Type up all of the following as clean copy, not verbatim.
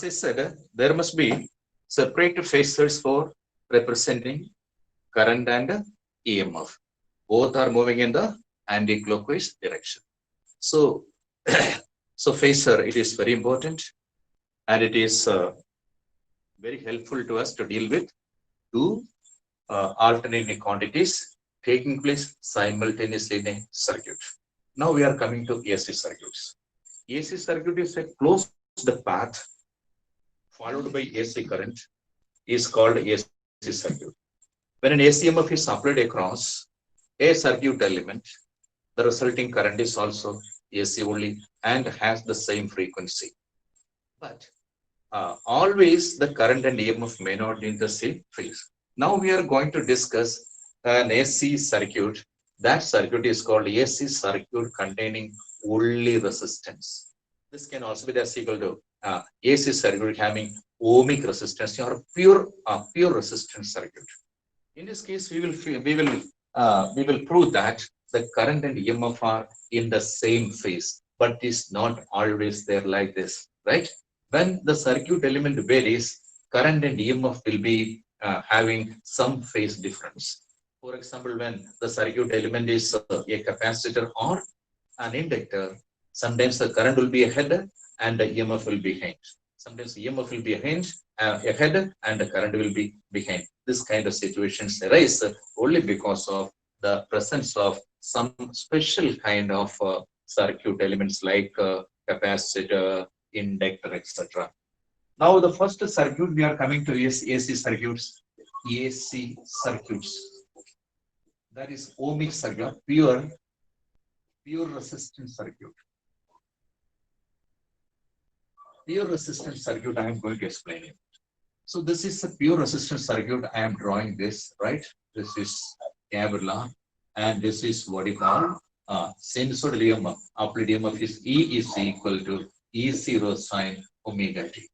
as I said, there must be separate phasors for representing current and EMF. Both are moving in the anti-clockwise direction. So, so phasor, it is very important, and it is very helpful to us to deal with two alternating quantities taking place simultaneously in a circuit. Now we are coming to AC circuits. AC circuit is a closed path followed by AC current is called AC circuit. When an ACMF is applied across a circuit element, the resulting current is also AC only and has the same frequency. But always the current and EMF may not be in the same phase. Now we are going to discuss an AC circuit. That circuit is called AC circuit containing only resistance. This can also be the equal to AC circuit having ohmic resistance or pure resistance circuit. In this case, we will prove that the current and EMF are in the same phase, but it's not always there like this, right? When the circuit element varies, current and EMF will be having some phase difference. For example, when the circuit element is a capacitor or an inductor, sometimes the current will be ahead and the EMF will be behind. Sometimes the EMF will be ahead and the current will be behind. This kind of situations arise only because of the presence of some special kind of circuit elements like capacitor, inductor, etc. Now the first circuit we are coming to is AC circuits. AC circuits. That is ohmic circuit, pure resistance circuit. Pure resistance circuit I am going to explain it. So this is a pure resistance circuit. I am drawing this, right? This is Kevlar, and this is what you call sinusoidal EMF. Applied EMF is E is equal to E0 sine omega t.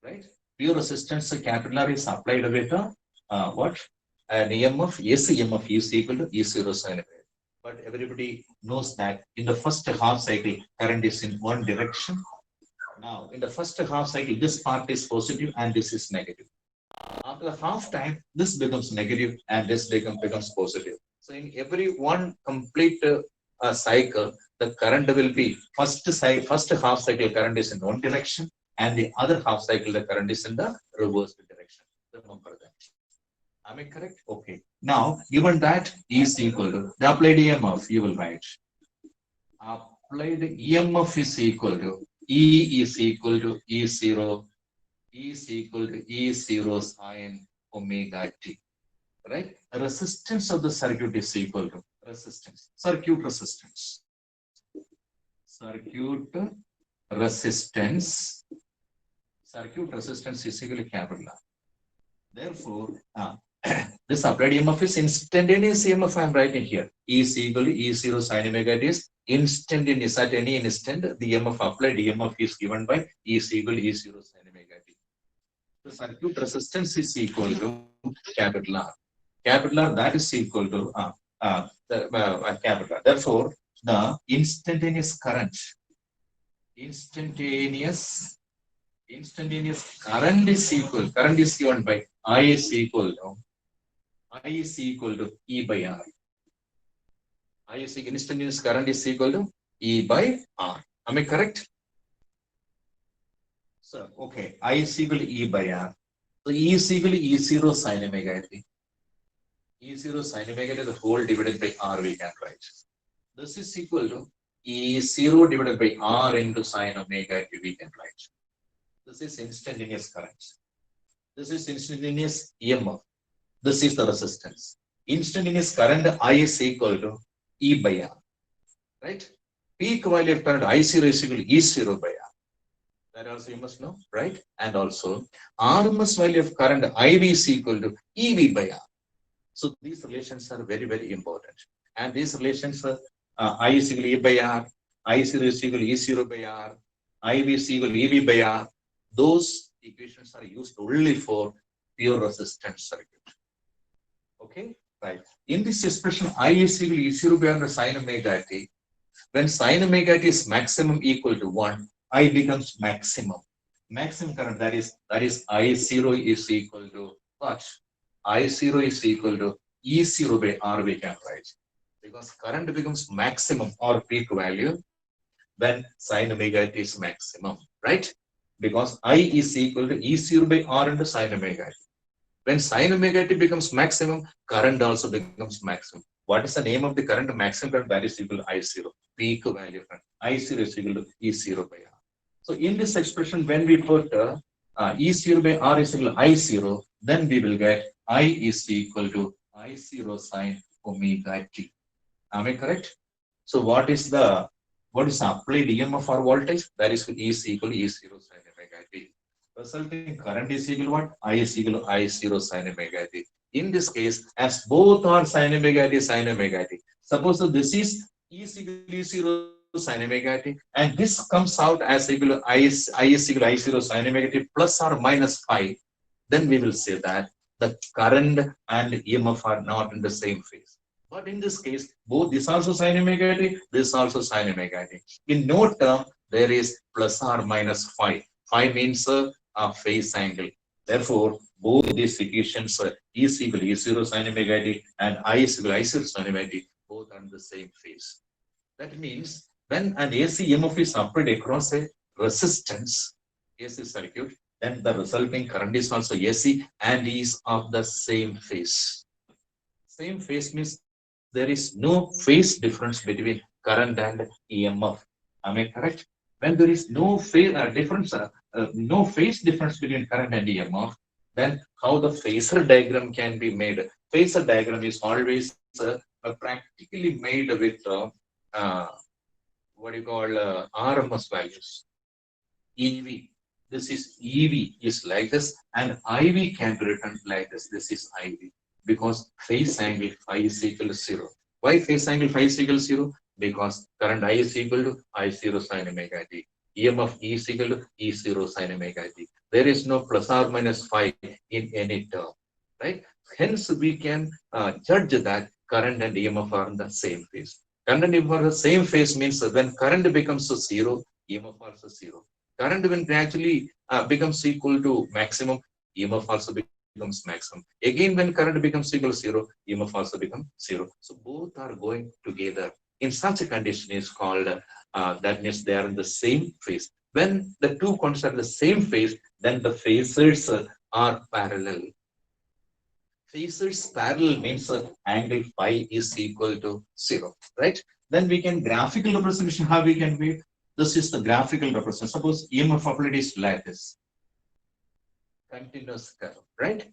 Right? Pure resistance capital is applied with what? An EMF, AC EMF is equal to E0 sine omega. But everybody knows that in the first half cycle, current is in one direction. Now, in the first half cycle, this part is positive and this is negative. After the half time, this becomes negative and this becomes positive. So, in every one complete cycle, the current will be first half cycle current is in one direction, and the other half cycle the current is in the reverse direction. Remember that. Am I correct? Okay. Now, given that E is equal to the applied EMF, you will write applied EMF is equal to E is equal to E0 is equal to E0 sine omega t. Right? Resistance of the circuit is equal to resistance. Circuit resistance. Circuit resistance. Circuit resistance is equal to capital R. Therefore, this applied EMF is instantaneous EMF I am writing here. E is equal to E0 sine omega t is instantaneous. At any instant, the EMF applied EMF is given by E is equal to E0 sine omega t. The circuit resistance is equal to capital R. Capital R, that is equal to capital R. Therefore, the instantaneous current, instantaneous current is equal. Current is given by I is equal to E by R. I is instantaneous current is equal to E by R. Am I correct? So, okay, I is equal to E by R. So, E is equal to E0 sine omega t. E0 sine omega t the whole divided by R we can write. This is equal to E0 divided by R into sine omega t we can write. This is instantaneous current. This is instantaneous EMF. This is the resistance. Instantaneous current I is equal to E by R. Right? Peak value of current I0 is equal to E0 by R. That also you must know, right? And also RMS value of current IV is equal to EV by R. So these relations are very, very important. And these relations are I is equal to E by R, I0 is equal to E0 by R, IV is equal to EV by R. Those equations are used only for pure resistance circuit. Okay, right. In this expression, I is equal to E0 by R and sine omega t. When sine omega t is maximum equal to 1, I becomes maximum. maximum current, that is I0 is equal to what? I0 is equal to E0 by R we can write. Because current becomes maximum or peak value when sin omega t is maximum, right? Because I is equal to E0 by R into sin omega t. When sin omega t becomes maximum, current also becomes maximum. What is the name of the current? Maximum current, that is equal to I0, peak value current. I0 is equal to E0 by R. So in this expression, when we put E0 by R is equal to I0, then we will get I is equal to I0 sin omega t. Am I correct? So what is the applied EMF or voltage? That is equal to E0 sin omega t. Resulting current is equal to what? I is equal to I0 sin omega t. In this case, as both are sin omega t, sin omega t. Suppose that this is E is equal to E0 sin omega t, and this comes out as equal to I is equal to I0 sin omega t plus or minus phi, then we will say that the current and EMF are not in the same phase. But in this case, both this also sin omega t, this also sin omega t. In no term, there is plus or minus phi. Phi means a phase angle. Therefore, both these equations E is equal to E0 sin omega t and I is equal to I0 sin omega t, both are in the same phase. That means when an AC EMF is applied across a resistance AC circuit, then the resulting current is also AC and is of the same phase. Same phase means there is no phase difference between current and EMF. Am I correct? When there is no phase difference, no phase difference between current and EMF, then how the phasor diagram can be made? Phasor diagram is always practically made with uh, what you call RMS values. EV. This is EV is like this, and IV can be written like this. This is IV because phase angle phi is equal to 0. Why phase angle phi is equal to 0? Because current I is equal to I0 sin omega t. EMF E is equal to E0 sin omega t. There is no plus or minus phi in any term, right? Hence, we can judge that current and EMF are in the same phase. Current and EMF are the same phase means when current becomes 0, EMF also 0. Current when gradually becomes equal to maximum, EMF also becomes maximum. Again, when current becomes equal to 0, EMF also becomes 0. So both are going together. In such a condition is called, that means they are in the same phase. When the two quantities are in the same phase, then the phasors are parallel. Phasors parallel means angle phi is equal to 0, right? Then we can graphical representation, how we can make? This is the graphical representation. Suppose EMF applied is like this, continuous curve, right?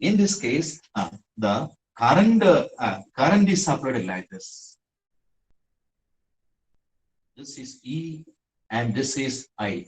In this case, the current is applied like this. This is E and this is I.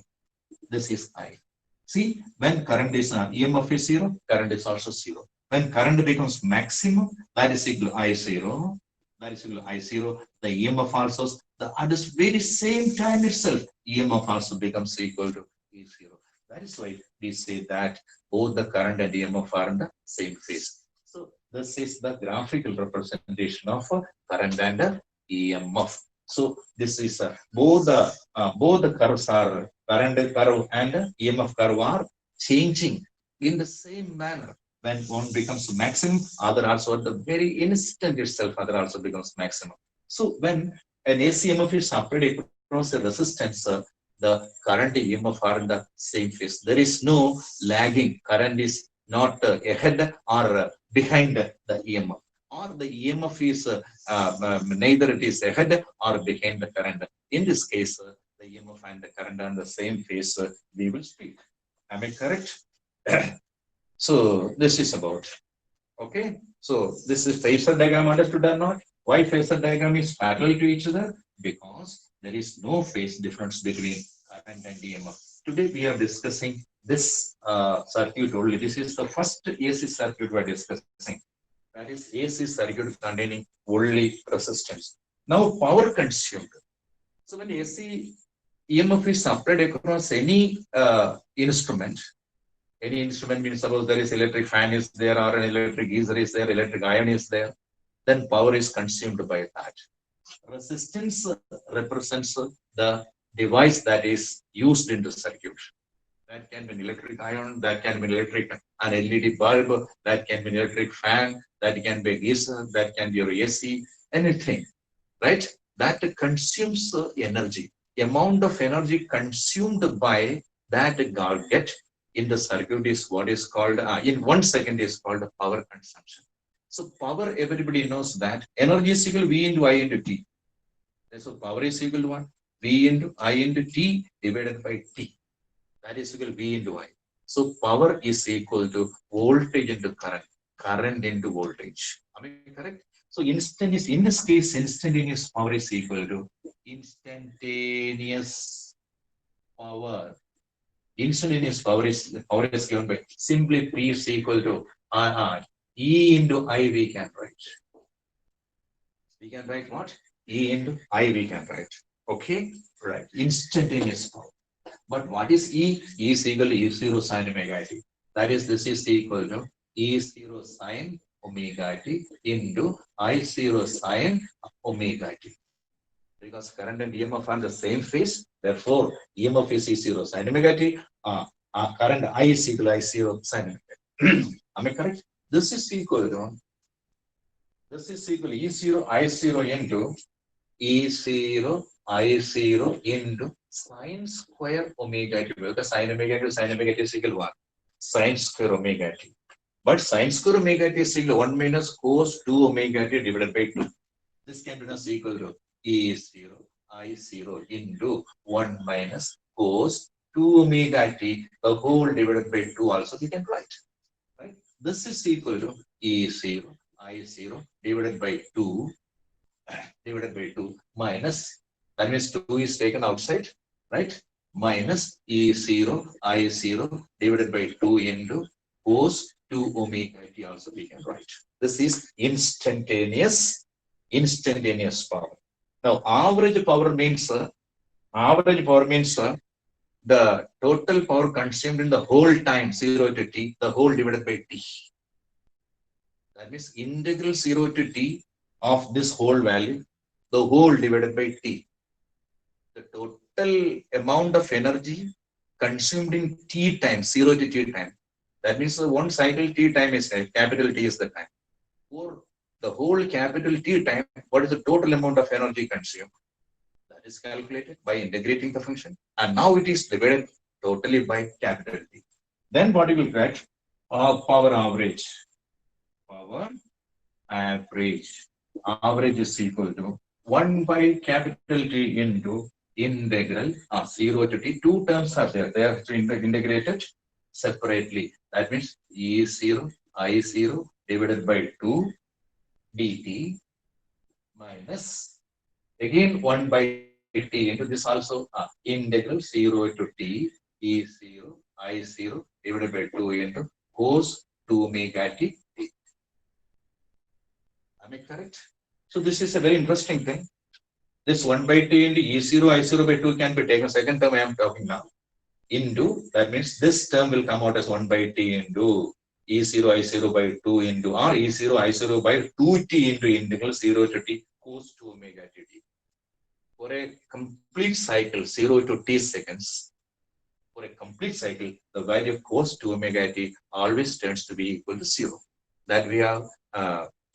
This is I. See, when current is EMF is 0, current is also 0. When current becomes maximum, that is equal to I0. That is equal to I0. The EMF also, at this very same time itself, EMF also becomes equal to E0. That is why we say that both the current and EMF are in the same phase. So this is the graphical representation of current and EMF. So this is both the curves are current curve and EMF curve are changing in the same manner. When one becomes maximum, other also at the very instant itself, other also becomes maximum. So when an ACMF is applied across a resistance, the current EMF are in the same phase. There is no lagging. Current is not ahead or behind the EMF. Or the EMF is neither it is ahead or behind the current. In this case, the EMF and the current are in the same phase. We will speak. Am I correct? So this is about. Okay. So this is phasor diagram, understood or not? Why phasor diagram is parallel to each other? Because there is no phase difference between current and EMF. Today we are discussing this circuit only. This is the first AC circuit we are discussing. That is AC circuit containing only resistance. Now power consumed. So when AC EMF is applied across any instrument means suppose there is electric fan is there or an electric geyser is there, electric iron is there, then power is consumed by that. Resistance represents the device that is used in the circuit. That can be an electric iron, that can be an electric an LED bulb, that can be an electric fan, that can be a geyser, that can be your AC, anything, right? That consumes energy. The amount of energy consumed by that gadget in the circuit is what is called, in 1 second is called power consumption. So power, everybody knows that energy is equal to V into I into T. So power is equal to what? V into I into T divided by T. That is equal to V into I. So power is equal to voltage into current, current into voltage. Am I correct? So instantaneous, in this case, instantaneous power is equal to instantaneous power. Instantaneous power is given by simply P is equal to E into I we can write. We can write what? E into I we can write. Okay? Right. Instantaneous power. But what is E? E is equal to E0 sine omega t. That is, this is equal to E0 sine omega t into I0 sine omega t. Because current and EMF are the same phase, therefore EMF is E0 sine omega t. Current I is equal to I0 sine omega t. Am I correct? This is equal to E0 I0 into E0 I0 into sine square omega t, because sine omega t is equal to 1. Sine square omega t. But sine square omega t is equal to 1 minus cos 2 omega t divided by 2. This can be equal to E0 I0 into 1 minus cos 2 omega t, the whole divided by 2 also we can write. Right? This is equal to E0 I0 divided by 2 minus, that means 2 is taken outside, right? Minus E0 I0 divided by 2 into cos 2 omega t also we can write. This is instantaneous power. Now average power means the total power consumed in the whole time 0 to t, the whole divided by t. That means integral 0 to t of this whole value, the whole divided by t. The total amount of energy consumed in t time, 0 to t time. That means one cycle t time is capital T is the time. For the whole capital T time, what is the total amount of energy consumed? That is calculated by integrating the function. And now it is divided totally by capital T. Then what you will get? Power average. Power average. Average is equal to 1 by capital T into integral 0 to t. Two terms are there. They are integrated separately. That means E0 I0 divided by 2 dt minus again 1 by t into this also integral 0 to t E0 I0 divided by 2 into cos 2 omega t. Am I correct? So this is a very interesting thing. This 1 by t into E0 I0 by 2 can be taken. Second term I am talking now. Into, that means this term will come out as 1 by t into E0 I0 by 2 into, or E0 I0 by 2t into integral 0 to t cos 2 omega t. For a complete cycle, 0 to t seconds, for a complete cycle, the value of cos 2 omega t always tends to be equal to 0. That we have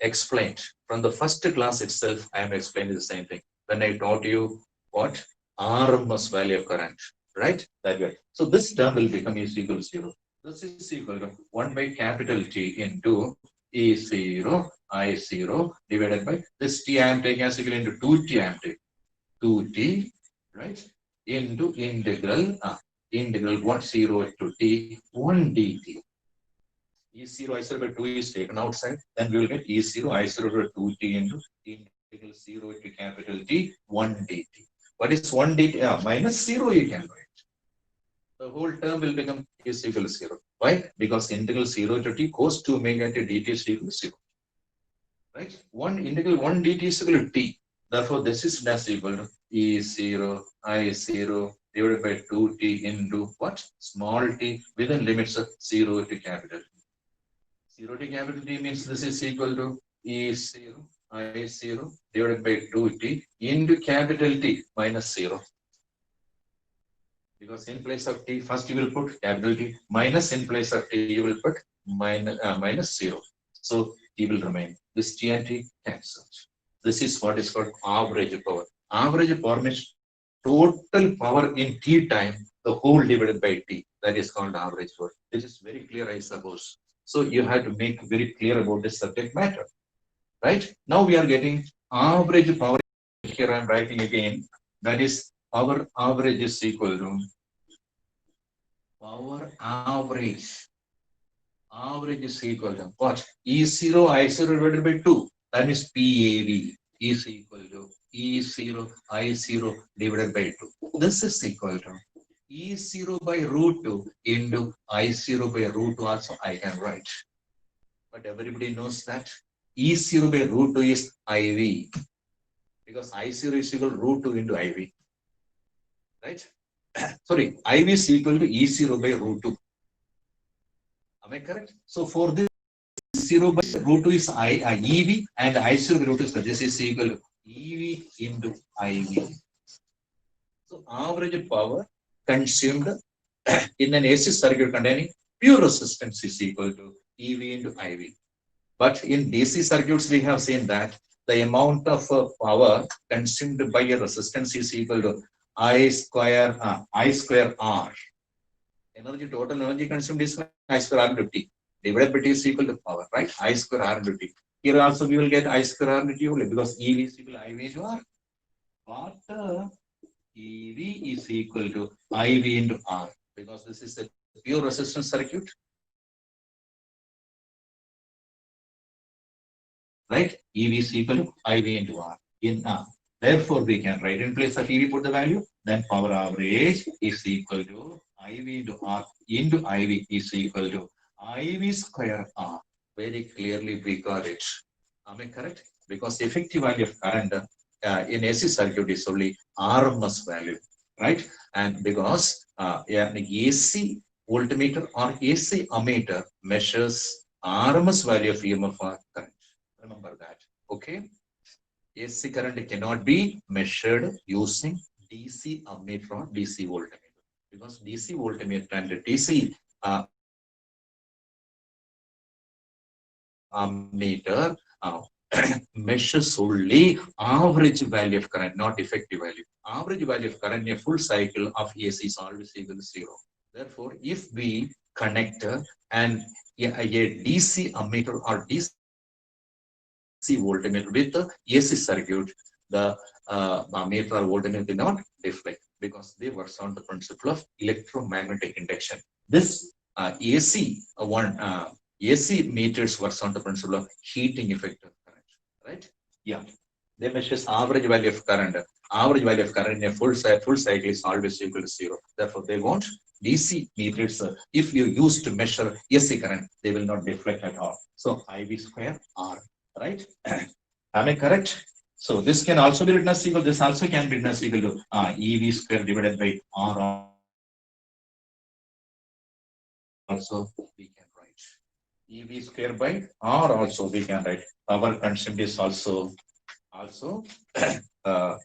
explained. From the first class itself, I am explaining the same thing. When I taught you what? RMS value of current, right? That way. So this term will become is equal to 0. This is equal to 1 by capital T into E0 I0 divided by this T I am taking as equal into 2T I am taking. 2t, right, into integral 1 0 to t 1 dt. E0 I0 by 2 is taken outside, then we will get E0 I0 by 2t into integral 0 to capital T 1 dt. What is 1 dt? Minus 0 you can write. The whole term will become is equal to 0. Why? Because integral 0 to t cos 2 omega t dt is equal to 0. Right? Integral 1 dt is equal to t. Therefore, this is dash equal to E0 I0 divided by 2t into what? Small t within limits of 0 to capital T. 0 to capital T means this is equal to E0 I0 divided by 2t into capital T minus 0. Because in place of T, first you will put capital T, minus in place of T, you will put minus 0. So T will remain. This T and T cancels. This is what is called average power. Average power means total power in T time, the whole divided by T. That is called average power. This is very clear, I suppose. So you have to make very clear about this subject matter. Right? Now we are getting average power. Here I am writing again. That is power average is equal to power average. Average is equal to what? E0 I0 divided by 2. That is PAV is equal to E0 I0 divided by 2. This is equal to E0 by root 2 into I0 by root 2 also I can write. But everybody knows that E0 by root 2 is IV. Because I0 is equal to root 2 into IV. Right? Sorry, IV is equal to E0 by root 2. Am I correct? So for this 0 by root 2 is EV and I0 by root 2 is this is equal to EV into IV. So average power consumed in an AC circuit containing pure resistance is equal to EV into IV. But in DC circuits, we have seen that the amount of power consumed by a resistance is equal to I square R. Energy, total energy consumed is I square R into T. Divided by T is equal to power, right? I square R into T. Here also we will get I square R into T only because EV is equal to IV into R. But EV is equal to IV into R because this is a pure resistance circuit. Right? EV is equal to IV into R in R. Therefore, we can write in place of EV, put the value, then power average is equal to IV into R into IV is equal to IV square R. Very clearly we got it. Am I correct? Because effective value of current in AC circuit is only RMS value, right? And because an AC voltmeter or AC ammeter measures RMS value of EMF or current. Remember that. Okay. AC current cannot be measured using DC ammeter or DC voltmeter because DC voltmeter and DC ammeter measures only average value of current, not effective value. Average value of current in a full cycle of AC is always equal to 0. Therefore, if we connect a DC ammeter or DC voltmeter with the AC circuit, the ammeter or voltmeter will not deflect because they work on the principle of electromagnetic induction. This AC meters works on the principle of heating effect of current, right? Yeah, they measure average value of current. Average value of current in a full cycle is always equal to 0. Therefore, they won't. DC meters, if you use to measure AC current, they will not deflect at all. So IV square R, right? Am I correct? So this can also be written as equal. This also can be written as equal to EV square divided by R. Also we can write EV square by R. Also we can write power consumed is also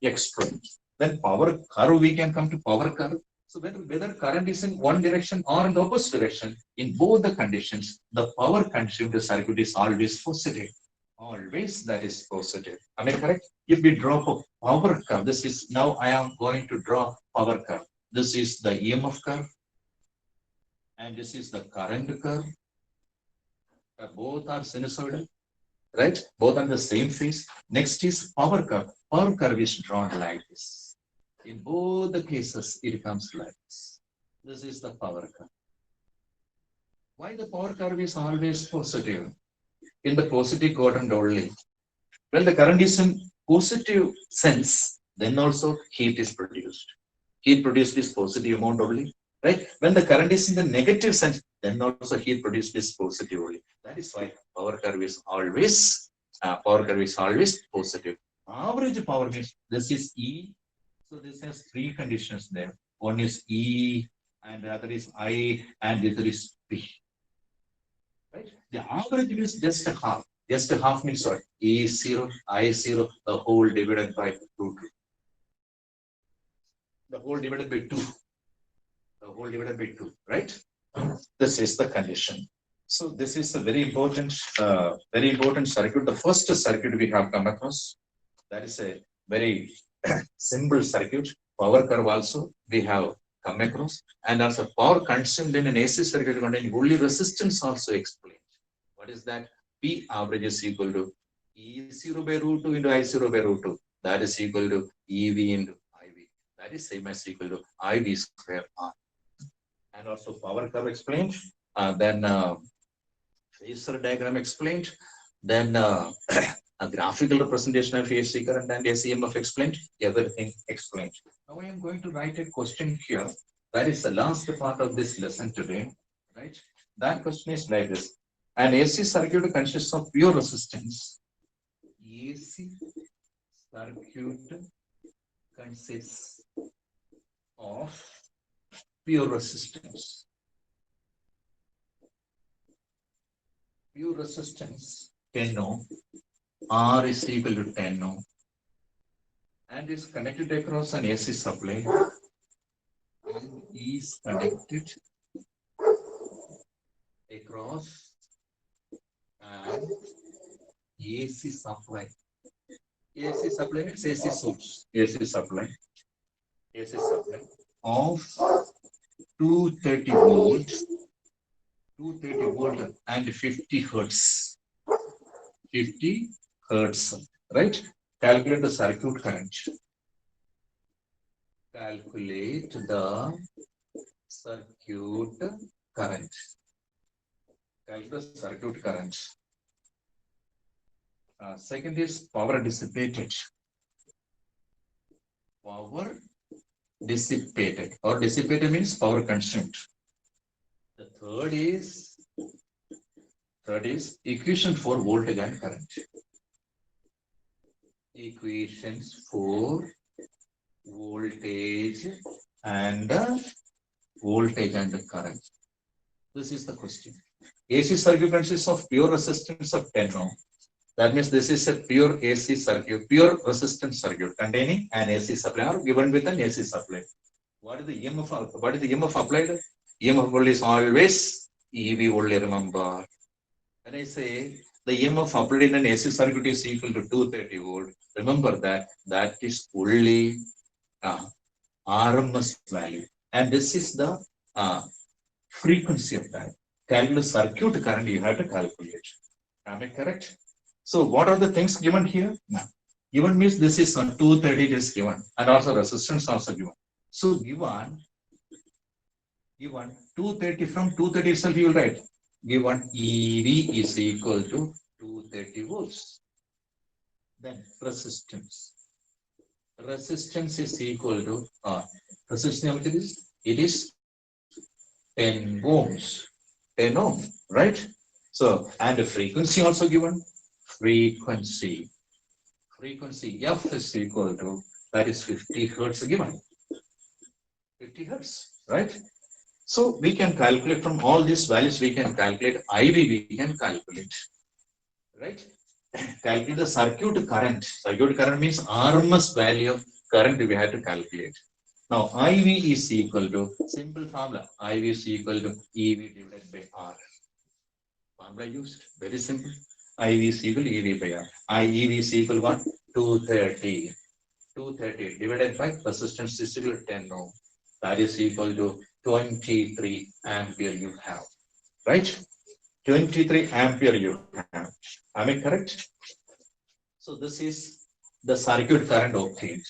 explained. Then power curve, we can come to power curve. So whether current is in one direction or in the opposite direction, in both the conditions, the power consumed circuit is always positive. Always that is positive. Am I correct? If we draw a power curve, this is now I am going to draw power curve. This is the EMF curve, and this is the current curve. Both are sinusoidal, right? Both are the same phase. Next is power curve. Power curve is drawn like this. In both the cases, it comes like this. This is the power curve. Why the power curve is always positive? In the positive quadrant only. When the current is in positive sense, then also heat is produced. Heat produced is positive amount only, right? When the current is in the negative sense, then also heat produced is positive only. That is why power curve is always positive. Average power means this is E. So this has three conditions there. One is E, and the other is I, and the other is P. Right? The average is just a half. Just a half means what? E0, I0, the whole divided by root 2. The whole divided by 2. whole divided by 2, right? This is the condition. So this is a very important circuit. The first circuit we have come across, that is a very simple circuit. Power curve also we have come across, and also power consumed in an AC circuit containing only resistance also explained. What is that? P average is equal to E0 by root 2 into I0 by root 2. That is equal to EV into IV. That is same as equal to IV square R. And also power curve explained. Then phasor diagram explained. Then a graphical representation of AC current and AC EMF explained. Everything explained. Now I am going to write a question here. That is the last part of this lesson today. Right? That question is like this. An AC circuit consists of pure resistance. AC circuit consists of pure resistance. Pure resistance 10 ohm, R is equal to 10 ohm, and is connected across an AC supply and is connected across an AC supply. AC supply means AC source. AC supply of 230 volts, 230 volt and 50 hertz. 50 hertz, right? Calculate the circuit current. Calculate the circuit current. Calculate the circuit current. Second is power dissipated. Power dissipated, or dissipated means power consumed. The third is equation for voltage and current. Equations for voltage and current. This is the question. AC circuit consists of pure resistance of 10 ohm. That means this is a pure AC circuit, pure resistance circuit containing an AC supply or given with an AC supply. What is the EMF? What is the EMF applied? EMF is always EV only, remember. When I say the EMF applied in an AC circuit is equal to 230 volt, remember that is only RMS value. And this is the frequency of that. Calculate circuit current you have to calculate. Am I correct? So what are the things given here? Now, given means this is on 230 is given, and also resistance also given. So given 230, from 230 itself you will write given EV is equal to 230 volts. Then resistance is equal to resistance is 10 ohms, 10 ohm, right? So and the frequency also given. Frequency F is equal to, that is 50 hertz given. 50 hertz, right? So we can calculate from all these values, we can calculate IV, we can calculate, right? Calculate the circuit current. Circuit current means RMS value of current we have to calculate. Now IV is equal to, simple formula, IV is equal to EV divided by R. Formula used, very simple. IV is equal to EV by R. EV is equal to what? 230. 230 divided by resistance is equal to 10 ohm. That is equal to 23 ampere you have. Right? 23 ampere you have. Am I correct? So this is the circuit current obtained.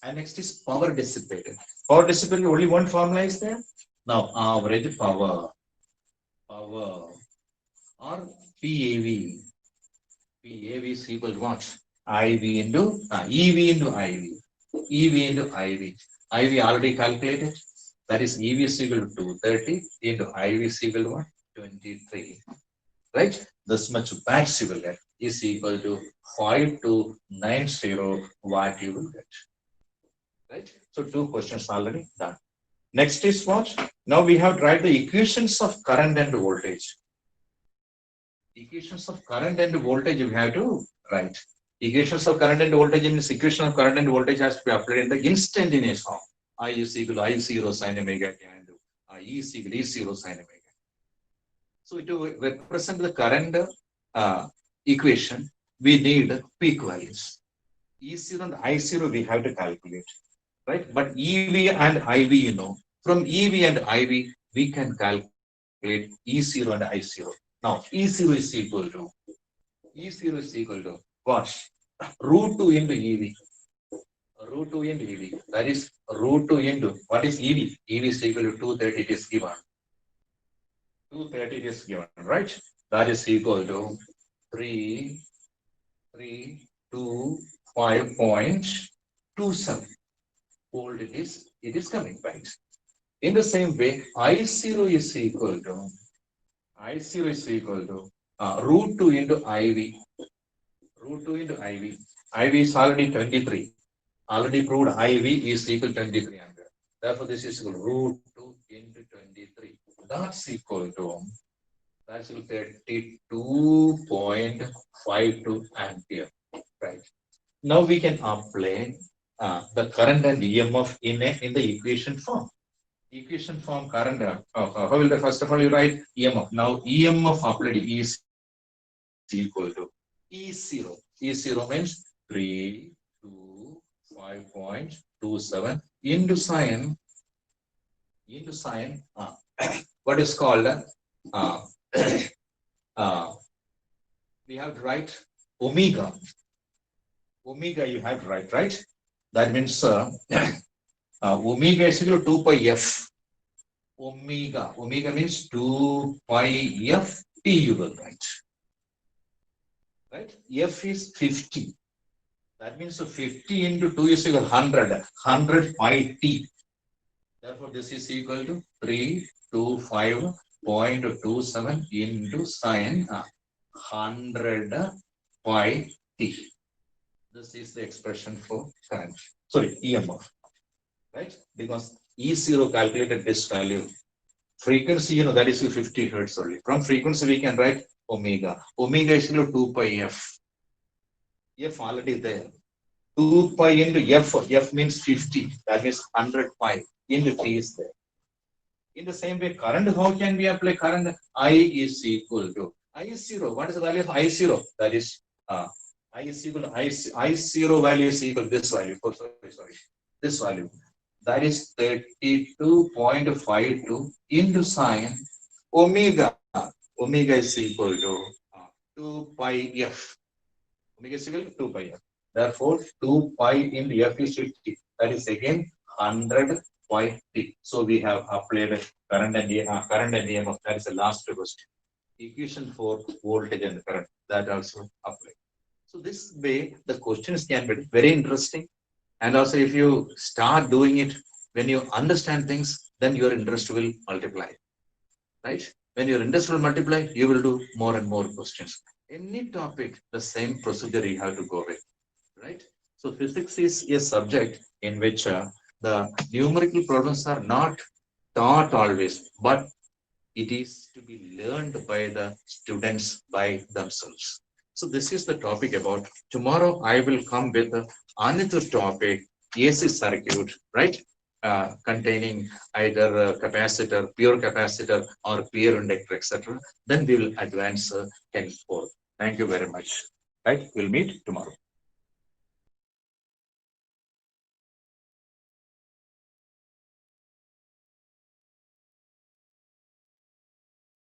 And next is power dissipated. Power dissipated, only one formula is there. Now average power or PAV. PAV is equal to what? EV into IV. IV already calculated. That is EV is equal to 230 into IV is equal to what? 23. Right? This much watts you will get is equal to 5290 watt you will get. Right? So 2 questions already done. Next is what? Now we have tried the equations of current and voltage. Equations of current and voltage you have to write. Equations of current and voltage means equation of current and voltage has to be applied in the instantaneous form. I is equal to I0 sin omega t into E is equal to E0 sin omega. So to represent the current equation, we need peak values. E0 and I0 we have to calculate, right? But EV and IV, from EV and IV, we can calculate E0 and I0. Now, E0 is equal to what? Root 2 into EV. Root 2 into EV. That is root 2 into, what is EV? EV is equal to 230, it is given. 230 is given, right? That is equal to 3325.27 volt it is coming, right? In the same way, I0 is equal to root 2 into IV. Root 2 into IV. IV is already 23. Already proved IV is equal to 23 ampere. Therefore, this is equal to root 2 into 23. That's equal to 32.52 ampere. Right. Now we can apply the current and EMF in the equation form. Equation form current. How will the first of all you write EMF? Now EMF applied is equal to E0. E0 means 325.27 into sine what is called we have to write omega. Omega you have to write, right? That means omega is equal to 2 pi f. Omega means 2 pi f t you will write. Right? F is 50. That means 50 into 2 is equal to 100. 100 pi t. Therefore, this is equal to 325.27 into sine 100 pi t. This is the expression for current. Sorry, EMF. Right? Because E0 calculated this value. Frequency, that is 50 hertz only. From frequency, we can write omega. Omega is equal to 2 pi f. F already there. 2 pi into f. F means 50. That means 100 pi into t is there. In the same way, current, how can we apply current? I is equal to I0. What is the value of I0? That is I is equal to I0 value is equal to this value. Oh, sorry. This value. That is 32.52 into sine omega. Omega is equal to 2 pi f. Omega is equal to 2 pi f. Therefore, 2 pi into f is 50. That is again 100 pi t. So we have applied current and EMF. That is the last question. Equation for voltage and current. That also applied. So this way, the questions can be very interesting. And also, if you start doing it, when you understand things, then your interest will multiply. Right? When your interest will multiply, you will do more and more questions. Any topic, the same procedure you have to go with. Right? So physics is a subject in which the numerical problems are not taught always, but it is to be learned by the students by themselves. So this is the topic about. Tomorrow I will come with another topic, AC circuit, right? Containing either capacitor, pure capacitor, or pure inductor, etc. Then we will advance henceforth. Thank you very much. Right? We'll meet tomorrow.